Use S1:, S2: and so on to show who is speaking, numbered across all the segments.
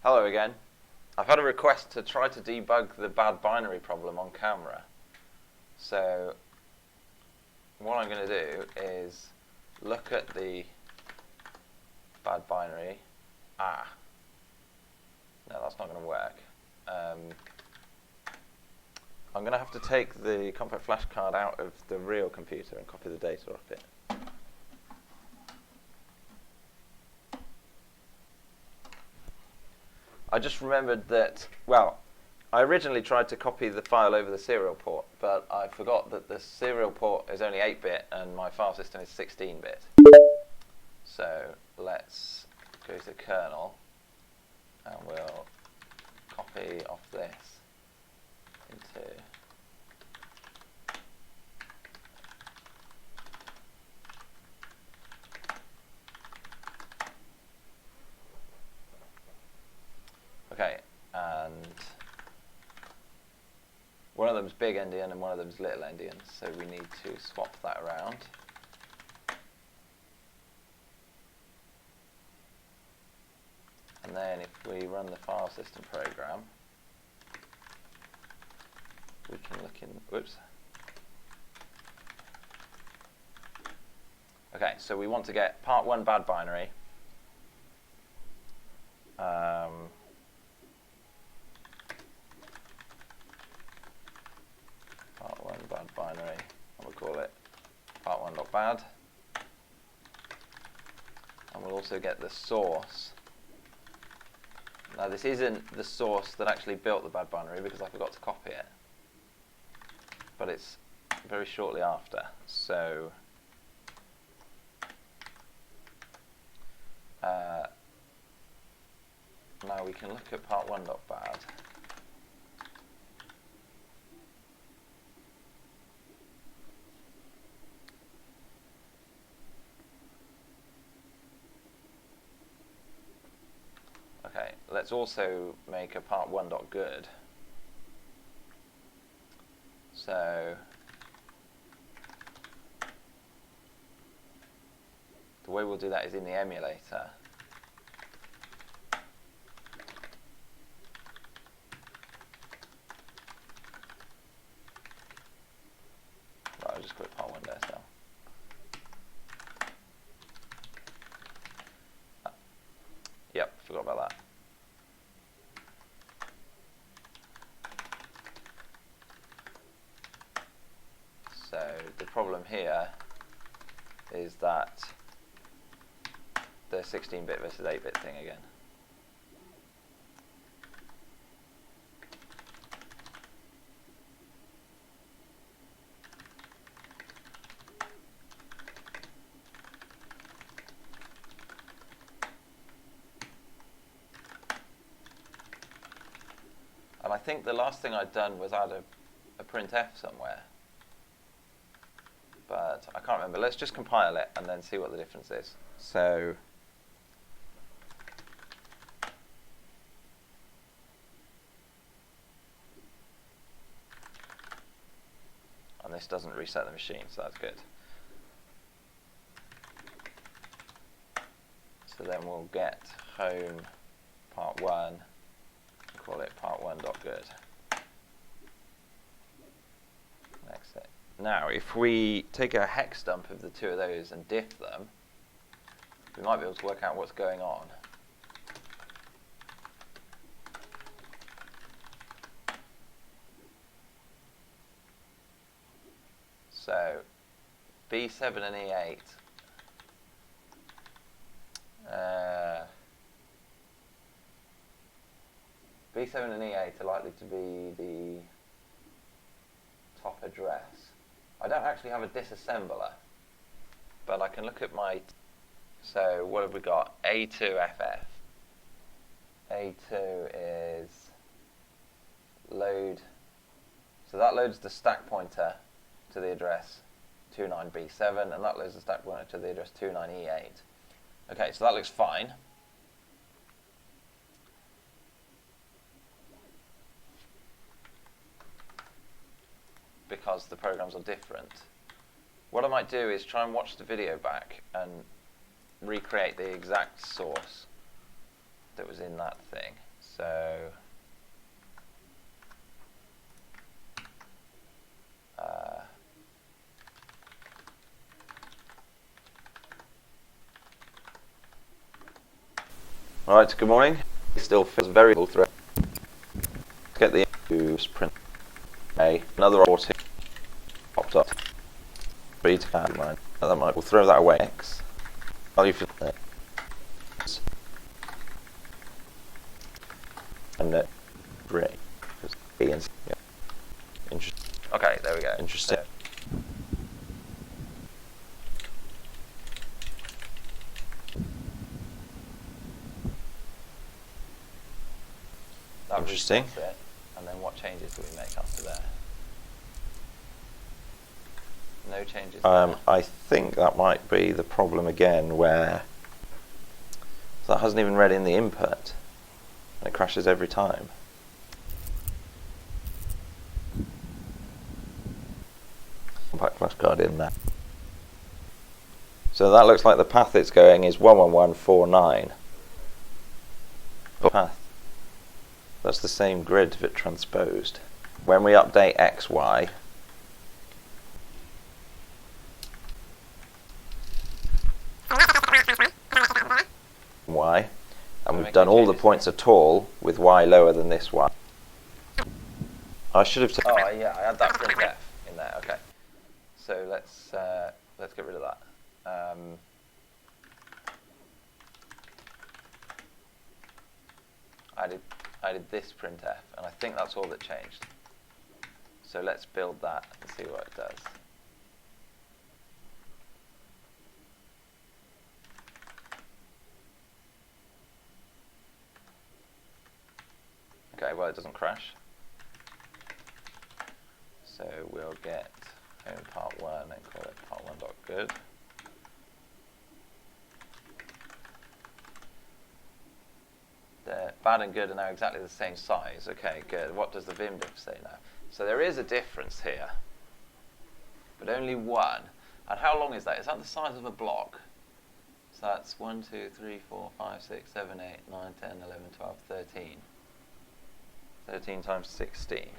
S1: Hello again. I've had a request to try to debug the bad binary problem on camera. So what I'm going to do is look at the bad binary. No, that's not going to work. I'm going to have to take the compact flash card out of the real computer and copy the data off it. I just remembered that, well, I originally tried to copy the file over the serial port, but I forgot that the serial port is only 8-bit and my file system is 16-bit. So let's go to kernel and we'll copy off this into okay, and one of them's big endian and one of them's little endian, so we need to swap that around. And then if we run the file system program, we can look in, whoops. Okay, so we want to get part 1 bad binary. Part 1 bad binary, and we'll call it part 1.bad. And we'll also get the source. Now this isn't the source that actually built the bad binary because I forgot to copy it, but it's very shortly after. So now we can look at part 1.bad. Okay, let's also make a part 1.good. So the way we'll do that is in the emulator. Right, I'll just put part 1 there. So yep, forgot about that. So the problem here is that the 16-bit versus 8-bit thing again. And I think the last thing I'd done was add a printf somewhere. But I can't remember. Let's just compile it and then see what the difference is. So and this doesn't reset the machine, so that's good. So then we'll get home part 1 and call it part 1.good. Exit. Now, if we take a hex dump of the two of those and diff them, we might be able to work out what's going on. So, B7 and E8. B7 and E8 are likely to be the top address. I don't actually have a disassembler, but I can look at my, so what have we got? A2FF. A2 is load, so that loads the stack pointer to the address 29B7, and that loads the stack pointer to the address 29E8. Okay, so that looks fine. Because the programs are different. What I might do is try and watch the video back and recreate the exact source that was in that thing. So alright, good morning. It still feels variable thread. Let's get the use print A. Another reporting popped up. Read to line. That might, we'll throw that away. X. Value for that. And great. B and C. Yeah. Interesting. Okay, there we go. Interesting. That Interesting. Resets it, and then what changes do we make after there? No changes. I think that might be the problem again, where that hasn't even read in the input, and it crashes every time. Compact flashcard in there. So that looks like the path it's going is 11149. Path. That's the same grid but transposed. When we update XY, Y, and we've done all the points at all with Y lower than this Y. I should have. Oh yeah, I had that printf in there. Okay, so let's get rid of that. I did this printf, and I think that's all that changed. So let's build that and see what it does. Okay, well, it doesn't crash. So we'll get home part 1 and call it part1.good. The bad and good are now exactly the same size. Okay, good. What does the vim diff say now? So there is a difference here, but only one. And how long is that? Is that the size of a block? So that's 1, 2, 3, 4, 5, 6, 7, 8, 9, 10, 11, 12, 13. 13 times 16.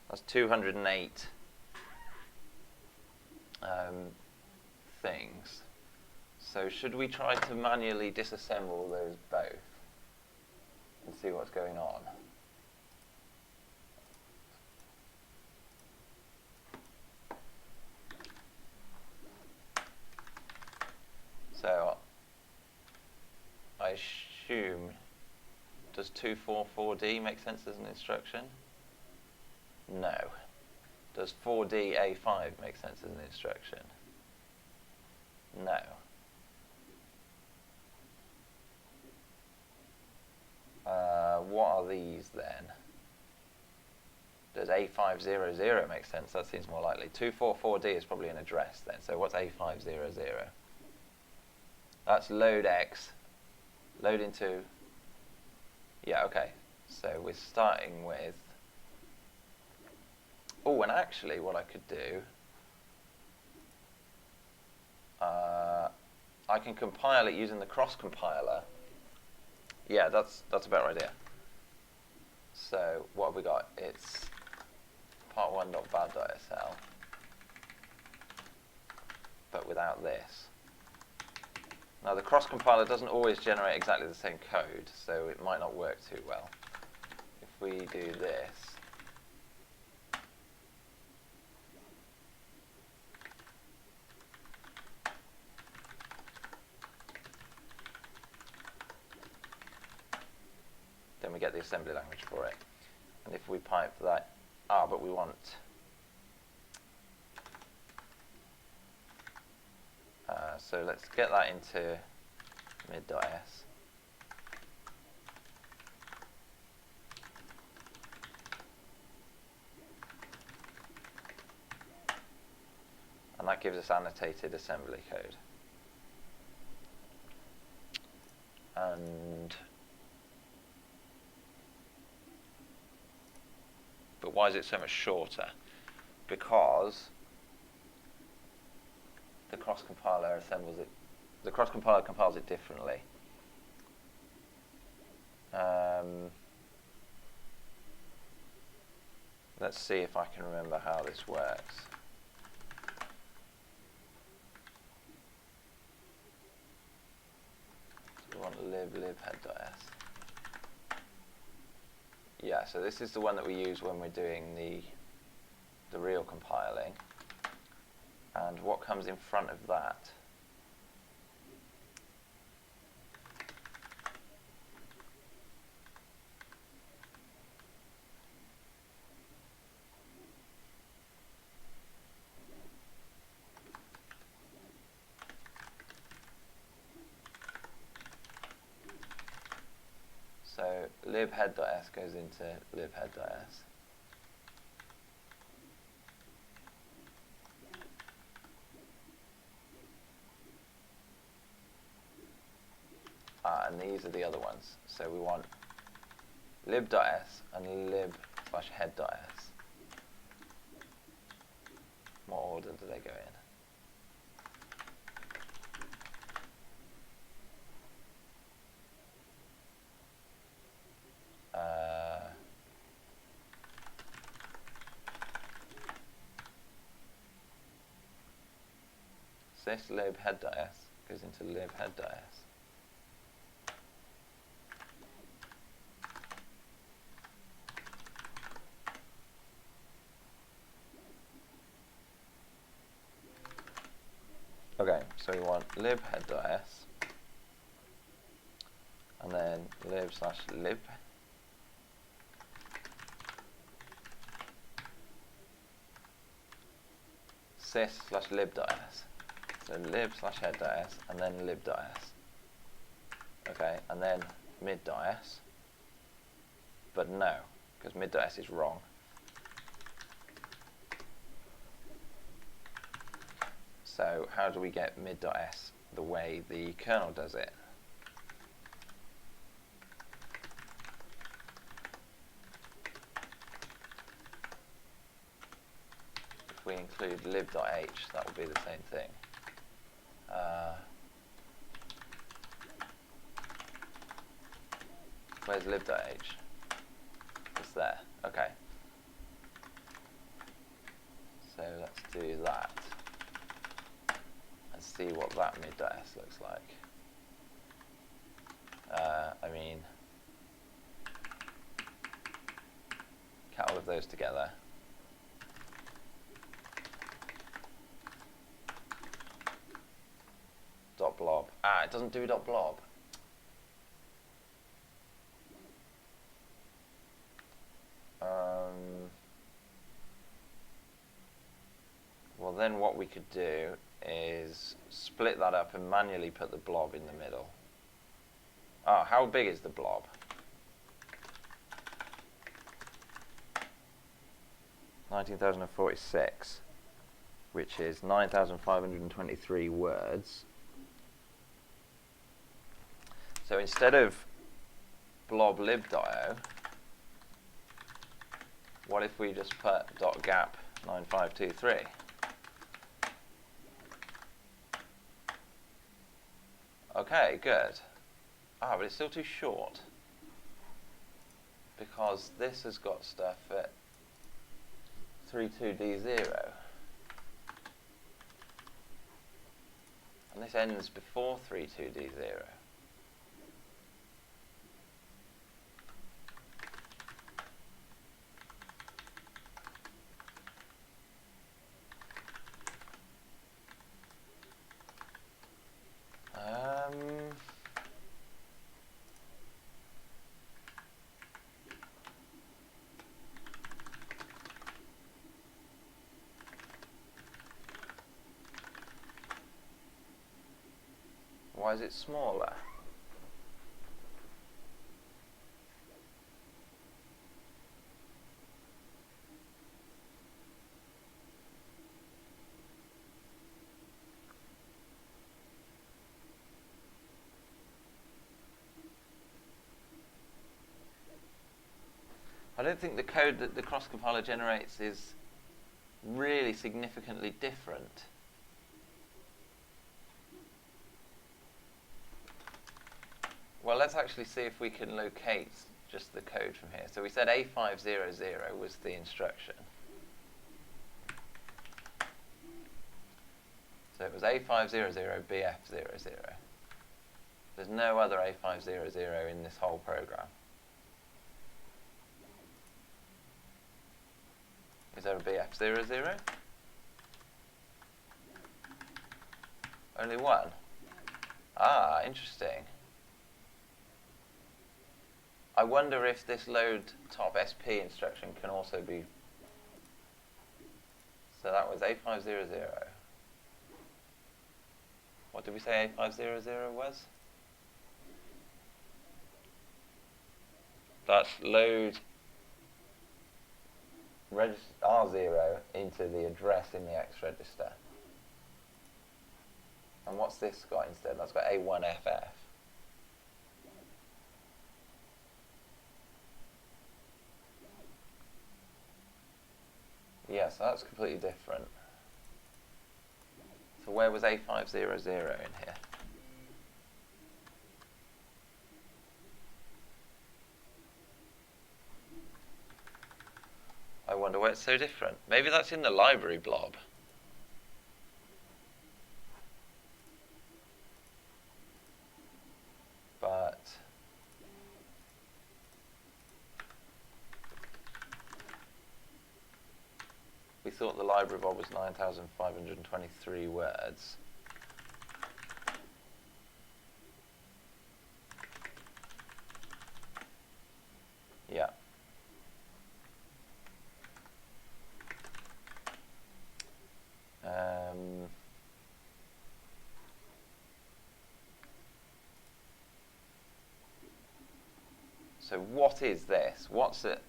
S1: That's 208 things. So should we try to manually disassemble those both and see what's going on? So I assume, does 244D make sense as an instruction? No. Does 4D-A5 make sense as an instruction? No. What are these then? Does A500 make sense? That seems more likely. 244D is probably an address then. So what's A500? That's load X. Load into... Yeah, okay. So we're starting with... Oh, and actually what I could do... I can compile it using the cross compiler. Yeah, that's a better idea. So what have we got? It's part1.bad.sl, but without this. Now the cross compiler doesn't always generate exactly the same code, so it might not work too well. If we do this, then we get the assembly language for it. And if we pipe that, but we want so let's get that into mid.s. And that gives us annotated assembly code. But why is it so much shorter? Because the cross compiler assembles it. The cross compiler compiles it differently. let's see if I can remember how this works. So we want libhead.s. Yeah, so this is the one that we use when we're doing the real compiling. And what comes in front of that? So libhead.s goes into libhead.s. And these are the other ones. So we want lib.s and lib/head.s. What order do they go in? Sys libhead.s goes into libhead.s. Okay, so we want libhead.s and then lib/lib. Sys/lib.s. So lib/head.s and then lib.s. Okay, and then mid.s. But no, because mid.s is wrong. So how do we get mid.s the way the kernel does it? If we include lib.h, that will be the same thing. Where's lib.h? It's there. Okay. So let's do that and see what that mid.s looks like. I mean, count all of those together. .blob. It doesn't do .blob. Well, then what we could do is split that up and manually put the blob in the middle. How big is the blob? (19,046), which is 9,523 words. So instead of blob lib.o, what if we just put .gap 9523? Okay, good. But it's still too short because this has got stuff at 32D0 and this ends before 32D0. Why is it smaller? I don't think the code that the cross compiler generates is really significantly different. Well, let's actually see if we can locate just the code from here. So we said A500 was the instruction. So it was A500 BF00. There's no other A500 in this whole program. Is there a BF00? Only one? Ah, interesting. I wonder if this load top SP instruction can also be... So that was A500. What did we say A500 was? That's load R0 into the address in the X register. And what's this got instead? That's got A1FF. Yeah, so that's completely different. So where was A500 in here? I wonder why it's so different. Maybe that's in the library blob. But we thought the library blob was 9,523 words. Yeah. So what is this? What's it?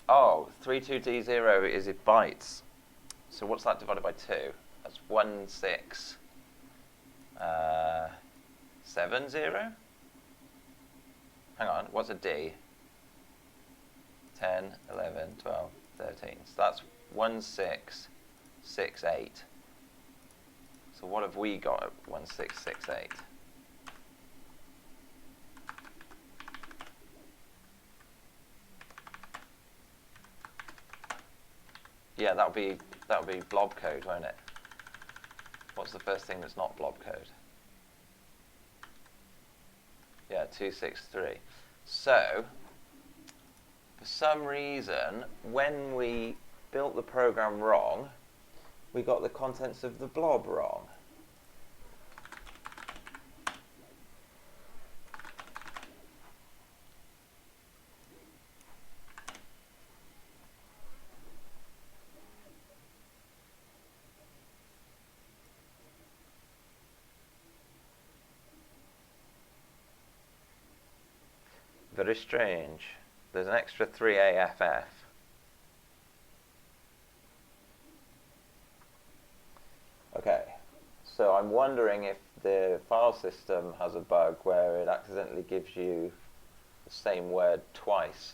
S1: Oh, 32D0 is it bytes. So what's that divided by 2? That's 1670? Hang on, what's a D? 10, 11, 12, 13. So that's 1668. So what have we got at 1668? Yeah, that would be blob code, won't it? What's the first thing that's not blob code? Yeah, 263. So, for some reason, when we built the program wrong, we got the contents of the blob wrong. Very strange. There's an extra 3AFF. Okay, so I'm wondering if the file system has a bug where it accidentally gives you the same word twice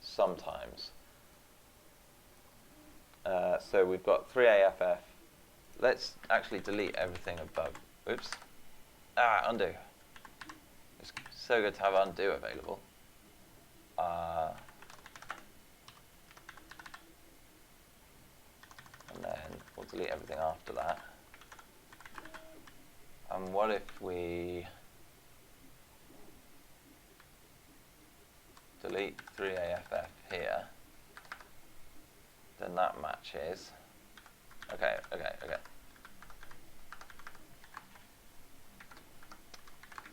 S1: sometimes. So we've got 3AFF. Let's actually delete everything above. Oops. Undo. It's so good to have undo available. And then we'll delete everything after that. And what if we delete 3AFF here? Then that matches. Okay.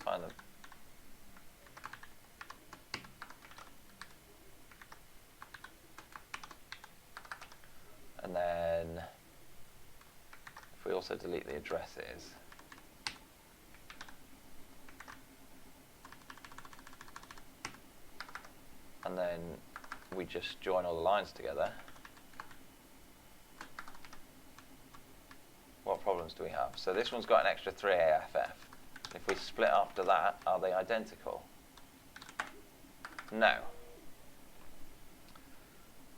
S1: Find them. And then if we also delete the addresses, and then we just join all the lines together, what problems do we have? So this one's got an extra 3AFF. If we split after that, are they identical? No.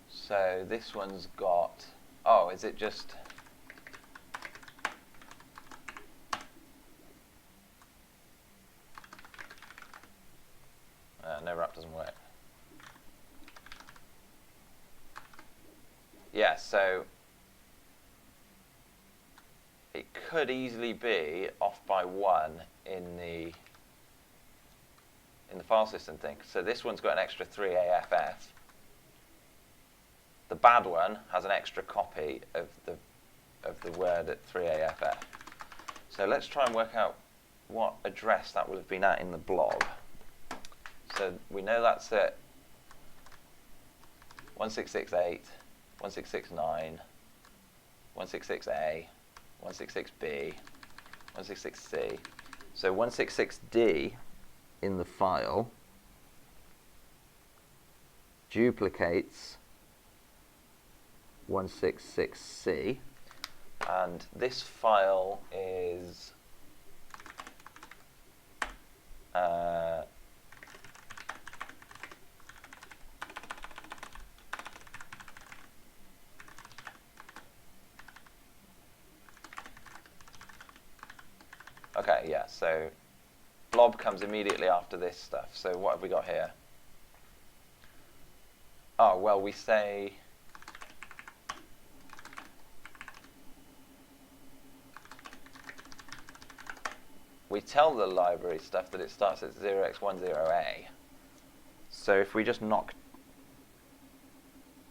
S1: So this one's got, oh, is it just, no wrap doesn't work. Yeah, so it could easily be off by 1 in the file system thing. So this one's got an extra 3AFF. The bad one has an extra copy of the word at 3AFF. So let's try and work out what address that will have been at in the blob. So we know that's at 1668, 1669, 166A, 166B, 166C. So 166D in the file duplicates 166C, and this file is okay, yeah, so blob comes immediately after this stuff. So what have we got here? Oh, well, we say we tell the library stuff that it starts at 0x10A. So if we just knock,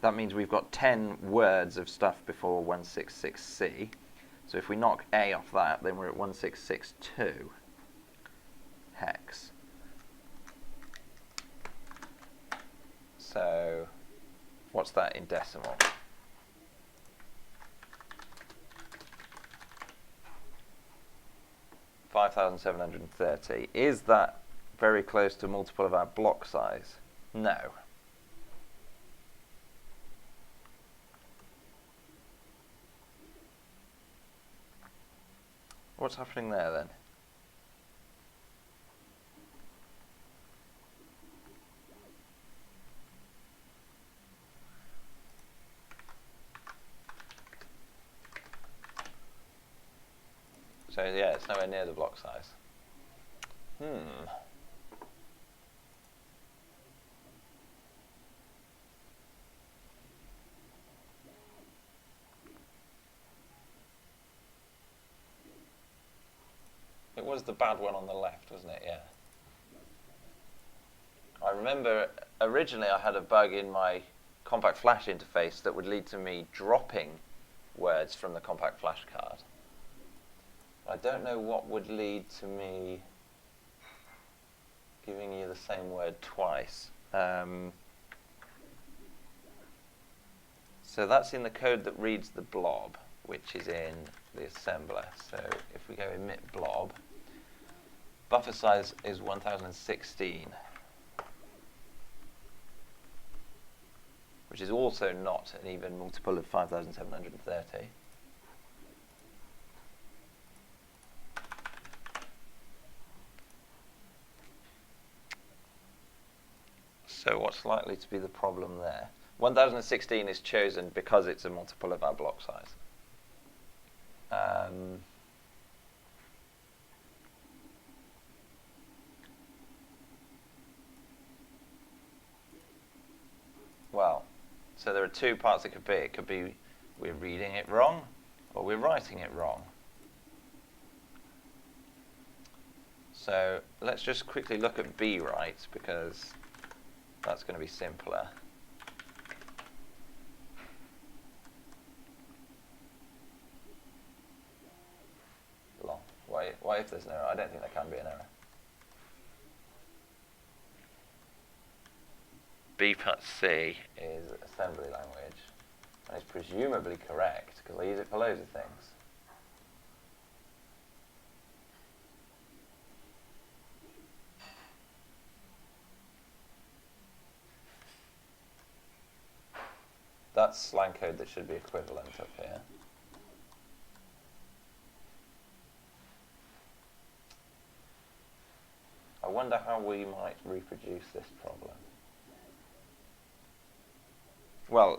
S1: that means we've got 10 words of stuff before 166C. So if we knock A off that, then we're at 1662 hex. So what's that in decimal? $5,730. Is that very close to a multiple of our block size? No. What's happening there then? So yeah, it's nowhere near the block size. It was the bad one on the left, wasn't it? Yeah. I remember originally I had a bug in my compact flash interface that would lead to me dropping words from the compact flash card. I don't know what would lead to me giving you the same word twice. So that's in the code that reads the blob, which is in the assembler. So if we go emit blob, buffer size is 1016, which is also not an even multiple of 5,730. So what's likely to be the problem there? 1016 is chosen because it's a multiple of our block size. Well, so there are two parts it could be. It could be we're reading it wrong, or we're writing it wrong. So let's just quickly look at B write, because that's going to be simpler. Long. Why if there's an error? I don't think there can be an error. B.C is assembly language, and it's presumably correct because I use it for loads of things. That's slang code that should be equivalent up here. I wonder how we might reproduce this problem. Well,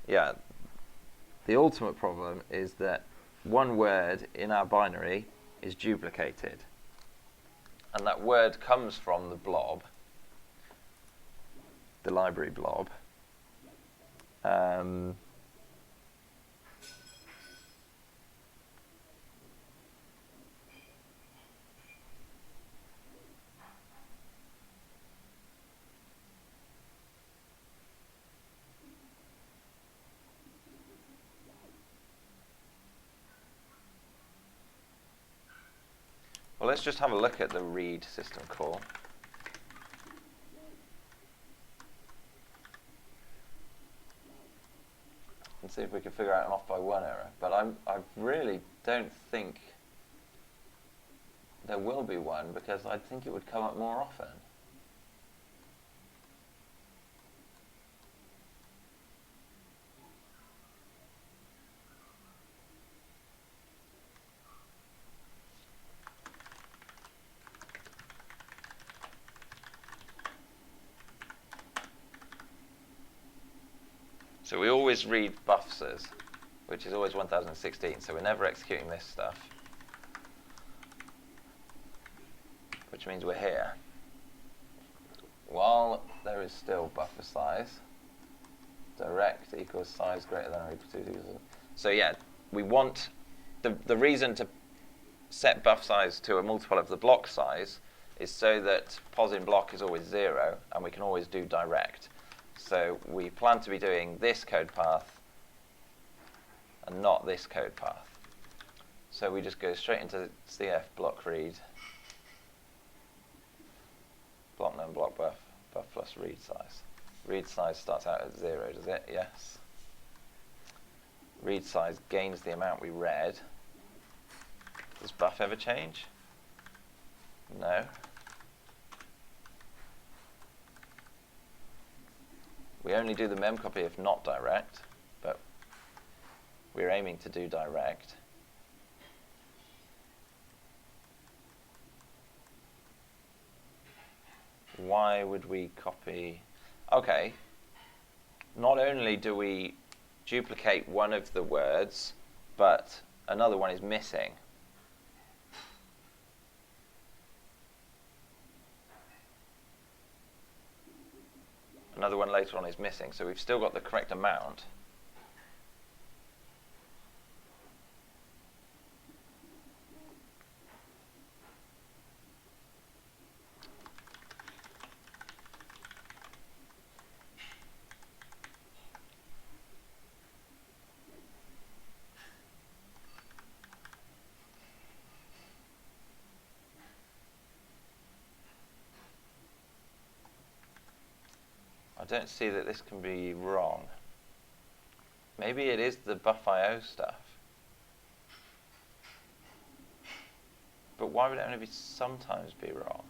S1: the ultimate problem is that one word in our binary is duplicated. And that word comes from the blob, the library blob. Well, let's just have a look at the read system call. And see if we can figure out an off by one error. But I really don't think there will be one, because I think it would come up more often. So we always read buffers, which is always 1016, so we're never executing this stuff, which means we're here. While there is still buffer size, direct equals size greater than or equal to. So yeah, we want, the reason to set buff size to a multiple of the block size is so that pos in block is always 0, and we can always do direct. So we plan to be doing this code path and not this code path. So we just go straight into CF block read, block num block buff, buff plus read size. Read size starts out at 0, does it? Yes. Read size gains the amount we read. Does buff ever change? No. We only do the mem copy if not direct, but we're aiming to do direct. Why would we copy? Okay, not only do we duplicate one of the words, but another one is missing. Another one later on is missing, so we've still got the correct amount. I don't see that this can be wrong. Maybe it is the buff.io stuff. But why would it only be sometimes be wrong?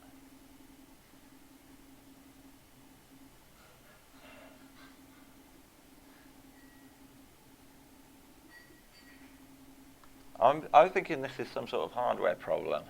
S1: I'm thinking this is some sort of hardware problem.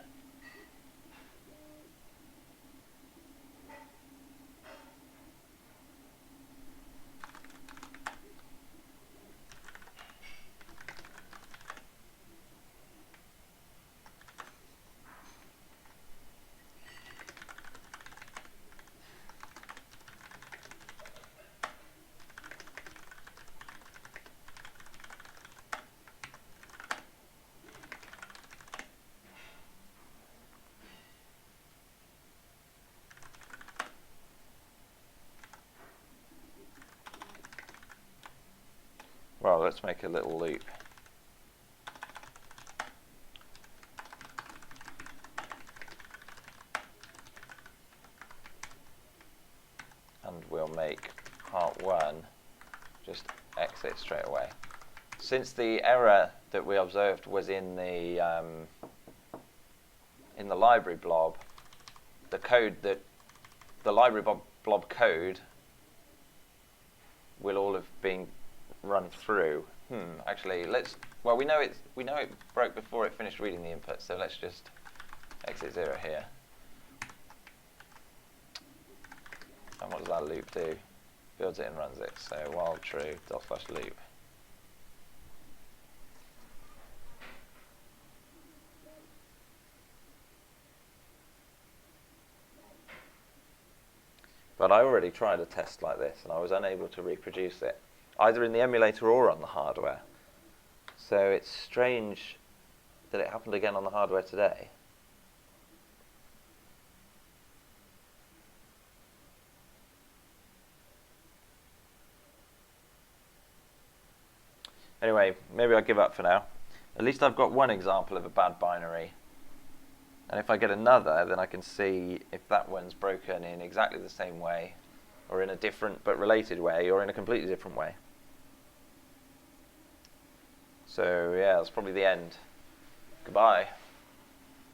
S1: Well, let's make a little loop. And we'll make part 1 just exit straight away. Since the error that we observed was in the library blob, the code that the library blob code will all have been run through. Actually, well, we know it broke before it finished reading the input, so let's just exit 0 here. And what does that loop do? Builds it and runs it. So while true, /loop. But I already tried a test like this, and I was unable to reproduce it, either in the emulator or on the hardware. So it's strange that it happened again on the hardware today. Anyway, maybe I'll give up for now. At least I've got one example of a bad binary. And if I get another, then I can see if that one's broken in exactly the same way, or in a different but related way, or in a completely different way. So yeah, that's probably the end. Goodbye.